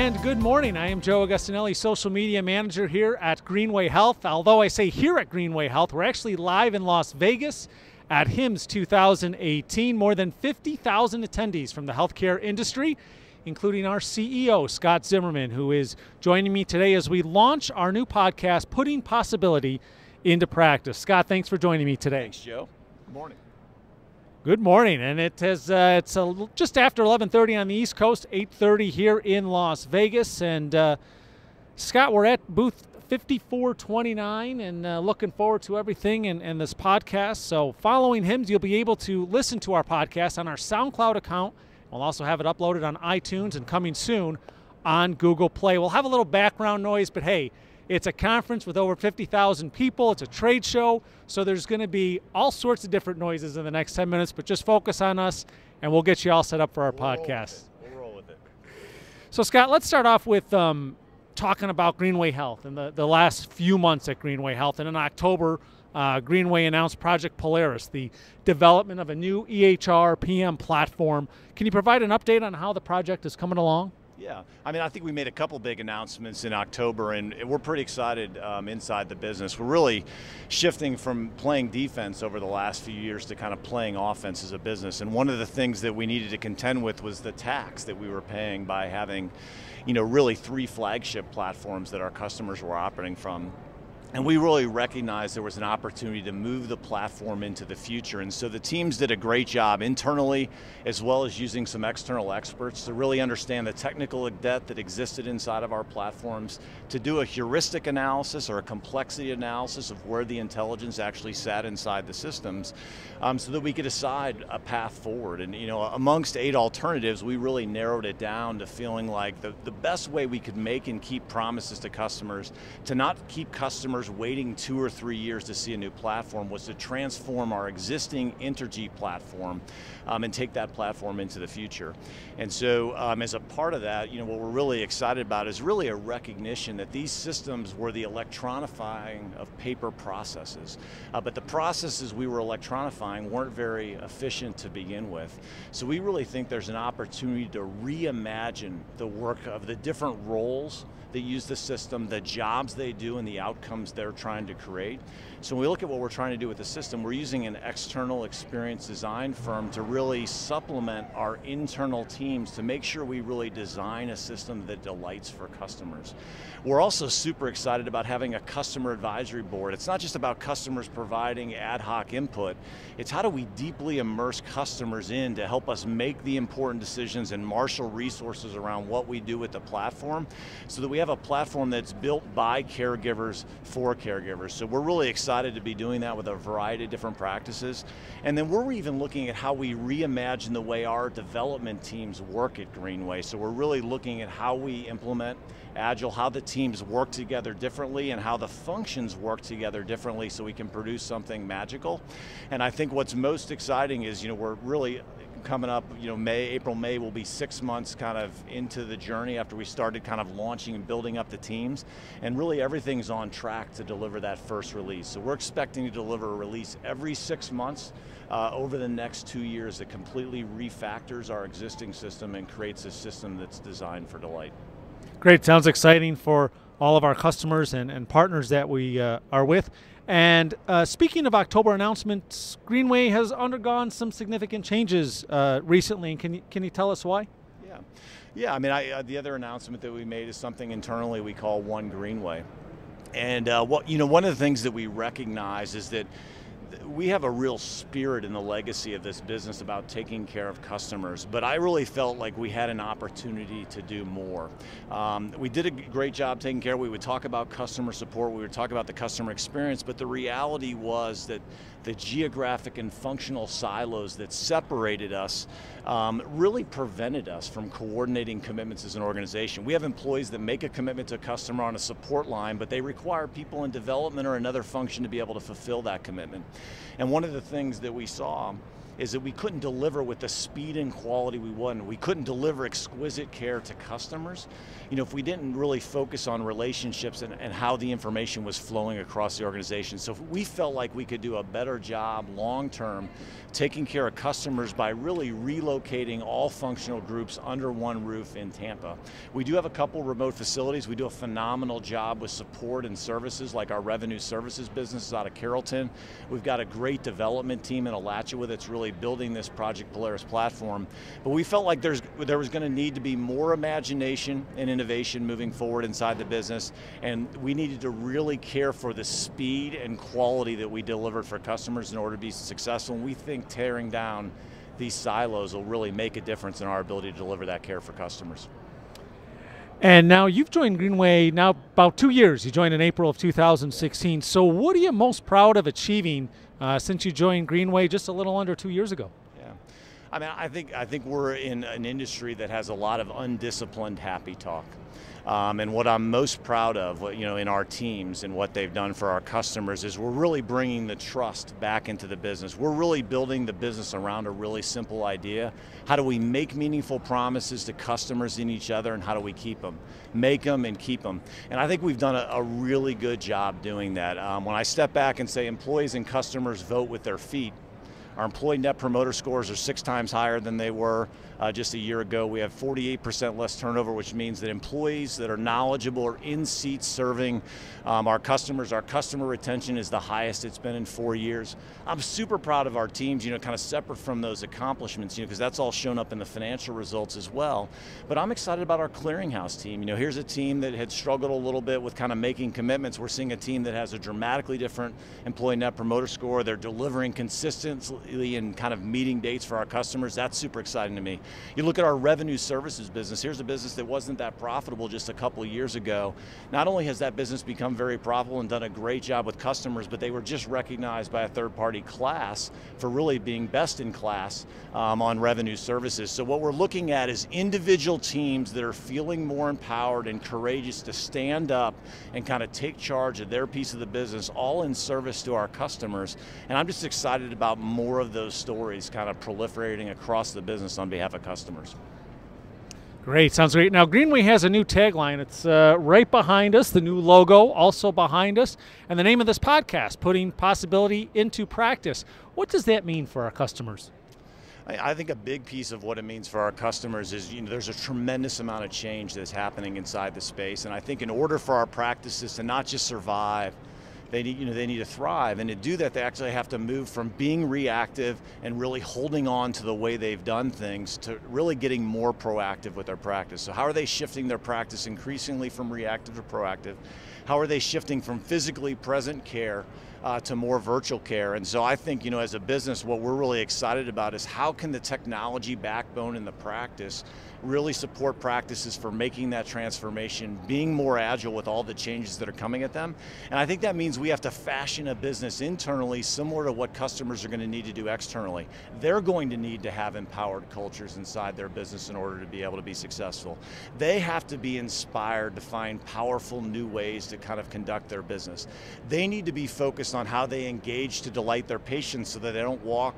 And good morning. I am Joe Augustinelli, social media manager here at Greenway Health. Although I say here at Greenway Health, we're actually live in Las Vegas at HIMSS 2018. More than 50,000 attendees from the healthcare industry, including our CEO, Scott Zimmerman, who is joining me today as we launch our new podcast, Putting Possibility into Practice. Scott, thanks for joining me today. Thanks, Joe. Good morning. Good morning, and it's just after 11:30 on the East Coast, 8:30 here in Las Vegas. And Scott, we're at booth 5429 and looking forward to everything and this podcast. So following HIMSS, you'll be able to listen to our podcast on our SoundCloud account. We'll also have it uploaded on iTunes and coming soon on Google Play. We'll have a little background noise, but hey, it's a conference with over 50,000 people. It's a trade show, so there's going to be all sorts of different noises in the next 10 minutes, but just focus on us, and we'll get you all set up for our podcast. We'll roll with it. So, Scott, let's start off with talking about Greenway Health and the last few months at Greenway Health. And in October, Greenway announced Project Polaris, the development of a new EHR PM platform. Can you provide an update on how the project is coming along? Yeah, I mean, I think we made a couple big announcements in October, and we're pretty excited inside the business. We're really shifting from playing defense over the last few years to kind of playing offense as a business. And one of the things that we needed to contend with was the tax that we were paying by having, really three flagship platforms that our customers were operating from. And we really recognized there was an opportunity to move the platform into the future. And so the teams did a great job internally, as well as using some external experts to really understand the technical debt that existed inside of our platforms, to do a heuristic analysis or a complexity analysis of where the intelligence actually sat inside the systems, so that we could decide a path forward. And amongst 8 alternatives, we really narrowed it down to feeling like the best way we could make and keep promises to customers, to not keep customers waiting 2 or 3 years to see a new platform, was to transform our existing Intergy platform and take that platform into the future. And so as a part of that, what we're really excited about is really a recognition that these systems were the electronifying of paper processes. But the processes we were electronifying weren't very efficient to begin with. So we really think there's an opportunity to reimagine the work of the different roles that use the system, the jobs they do, and the outcomes they're trying to create. So when we look at what we're trying to do with the system, we're using an external experience design firm to really supplement our internal teams to make sure we really design a system that delights for customers. We're also super excited about having a customer advisory board. It's not just about customers providing ad hoc input, it's how do we deeply immerse customers in to help us make the important decisions and marshal resources around what we do with the platform, so that we have a platform that's built by caregivers for caregivers. So we're really excited to be doing that with a variety of different practices. And then we're even looking at how we reimagine the way our development teams work at Greenway. So we're really looking at how we implement Agile, how the teams work together differently, and how the functions work together differently so we can produce something magical. And I think what's most exciting is, we're really coming up, April, May will be 6 months kind of into the journey after we started kind of launching and building up the teams. And really everything's on track to deliver that first release. So we're expecting to deliver a release every 6 months over the next 2 years that completely refactors our existing system and creates a system that's designed for delight. Great, sounds exciting for all of our customers and partners that we are with. And speaking of October announcements, Greenway has undergone some significant changes recently. And can you tell us why? Yeah. I mean, the other announcement that we made is something internally we call One Greenway. And one of the things that we recognize is that we have a real spirit in the legacy of this business about taking care of customers, but I really felt like we had an opportunity to do more. We did a great job taking care. We would talk about customer support, we would talk about the customer experience, but the reality was that the geographic and functional silos that separated us really prevented us from coordinating commitments as an organization. We have employees that make a commitment to a customer on a support line, but they require people in development or another function to be able to fulfill that commitment. And one of the things that we saw is that we couldn't deliver with the speed and quality we wanted. We couldn't deliver exquisite care to customers, if we didn't really focus on relationships and how the information was flowing across the organization. So we felt like we could do a better job long-term taking care of customers by really relocating all functional groups under one roof in Tampa. We do have a couple remote facilities. We do a phenomenal job with support and services, like our revenue services business is out of Carrollton. We've got a great development team in Alachua that's really building this Project Polaris platform. But we felt like there was going to need to be more imagination and innovation moving forward inside the business, and we needed to really care for the speed and quality that we delivered for customers in order to be successful. And we think tearing down these silos will really make a difference in our ability to deliver that care for customers. And now you've joined Greenway now about 2 years. You joined in April of 2016. So what are you most proud of achieving since you joined Greenway just a little under 2 years ago? Yeah, I mean, I think we're in an industry that has a lot of undisciplined happy talk. And what I'm most proud of, in our teams and what they've done for our customers is we're really bringing the trust back into the business. We're really building the business around a really simple idea. How do we make meaningful promises to customers and each other, and how do we keep them? Make them and keep them. And I think we've done a really good job doing that. When I step back and say employees and customers vote with their feet, our employee net promoter scores are 6 times higher than they were just a year ago. We have 48% less turnover, which means that employees that are knowledgeable are in seats serving our customers. Our customer retention is the highest it's been in 4 years. I'm super proud of our teams, kind of separate from those accomplishments, because that's all shown up in the financial results as well. But I'm excited about our clearinghouse team. Here's a team that had struggled a little bit with kind of making commitments. We're seeing a team that has a dramatically different employee net promoter score. They're delivering consistently and kind of meeting dates for our customers. That's super exciting to me. You look at our revenue services business. Here's a business that wasn't that profitable just a couple of years ago. Not only has that business become very profitable and done a great job with customers, but they were just recognized by a third-party class for really being best in class on revenue services. So what we're looking at is individual teams that are feeling more empowered and courageous to stand up and kind of take charge of their piece of the business, all in service to our customers. And I'm just excited about more of those stories kind of proliferating across the business on behalf of customers. Great, sounds great. Now Greenway has a new tagline. It's right behind us, the new logo also behind us, and the name of this podcast, Putting Possibility into Practice. What does that mean for our customers? I think a big piece of what it means for our customers is, there's a tremendous amount of change that's happening inside the space, and I think in order for our practices to not just survive, they need to thrive, and to do that they actually have to move from being reactive and really holding on to the way they've done things to really getting more proactive with their practice. So how are they shifting their practice increasingly from reactive to proactive? How are they shifting from physically present care to more virtual care? And so I think, as a business, what we're really excited about is how can the technology backbone in the practice really support practices for making that transformation, being more agile with all the changes that are coming at them. And I think that means we have to fashion a business internally similar to what customers are going to need to do externally. They're going to need to have empowered cultures inside their business in order to be able to be successful. They have to be inspired to find powerful new ways to kind of conduct their business. They need to be focused on how they engage to delight their patients so that they don't walk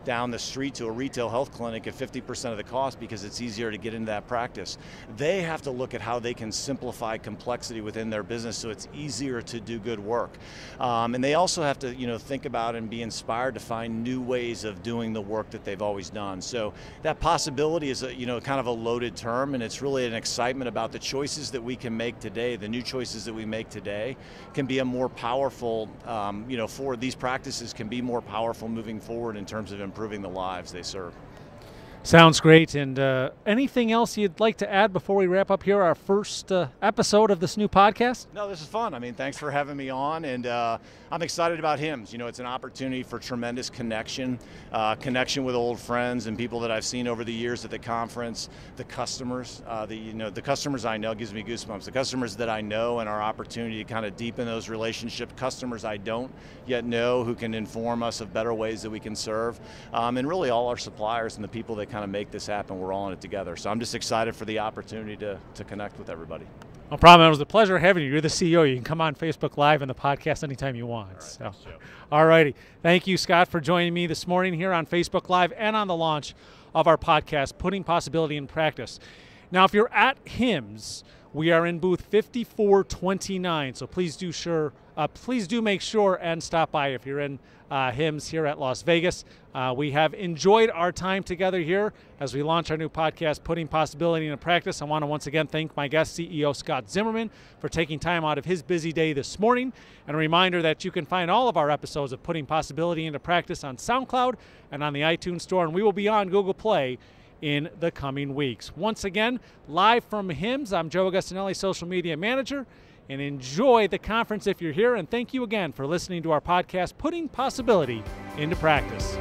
down the street to a retail health clinic at 50% of the cost because it's easier to get into that practice. They have to look at how they can simplify complexity within their business so it's easier to do good work. And they also have to think about and be inspired to find new ways of doing the work that they've always done. So that possibility is kind of a loaded term, and it's really an excitement about the choices that we can make today. The new choices that we make today can be a more powerful, for these practices can be more powerful moving forward in terms of improving the lives they serve. Sounds great. And anything else you'd like to add before we wrap up here, our first episode of this new podcast? No, this is fun. I mean, thanks for having me on, and I'm excited about HIMSS. It's an opportunity for tremendous connection with old friends and people that I've seen over the years at the conference. The customers, the customers I know, gives me goosebumps. The customers that I know, and our opportunity to kind of deepen those relationships. Customers I don't yet know who can inform us of better ways that we can serve, and really all our suppliers and the people that kind of make this happen. We're all in it together. So I'm just excited for the opportunity to connect with everybody. No problem. It was a pleasure having you. You're the CEO. You can come on Facebook Live and the podcast anytime you want. All right, thanks, Joe. All righty. Thank you, Scott, for joining me this morning here on Facebook Live and on the launch of our podcast, Putting Possibility in Practice. Now, if you're at HIMSS, we are in booth 5429, so please do make sure and stop by if you're in HIMSS here at Las Vegas. We have enjoyed our time together here as we launch our new podcast, Putting Possibility into Practice. I want to once again thank my guest, CEO Scott Zimmerman, for taking time out of his busy day this morning. And a reminder that you can find all of our episodes of Putting Possibility into Practice on SoundCloud and on the iTunes Store, and we will be on Google Play in the coming weeks. Once again, live from HIMSS, I'm Joe Augustinelli, Social Media Manager, and enjoy the conference if you're here, and thank you again for listening to our podcast, Putting Possibility into Practice.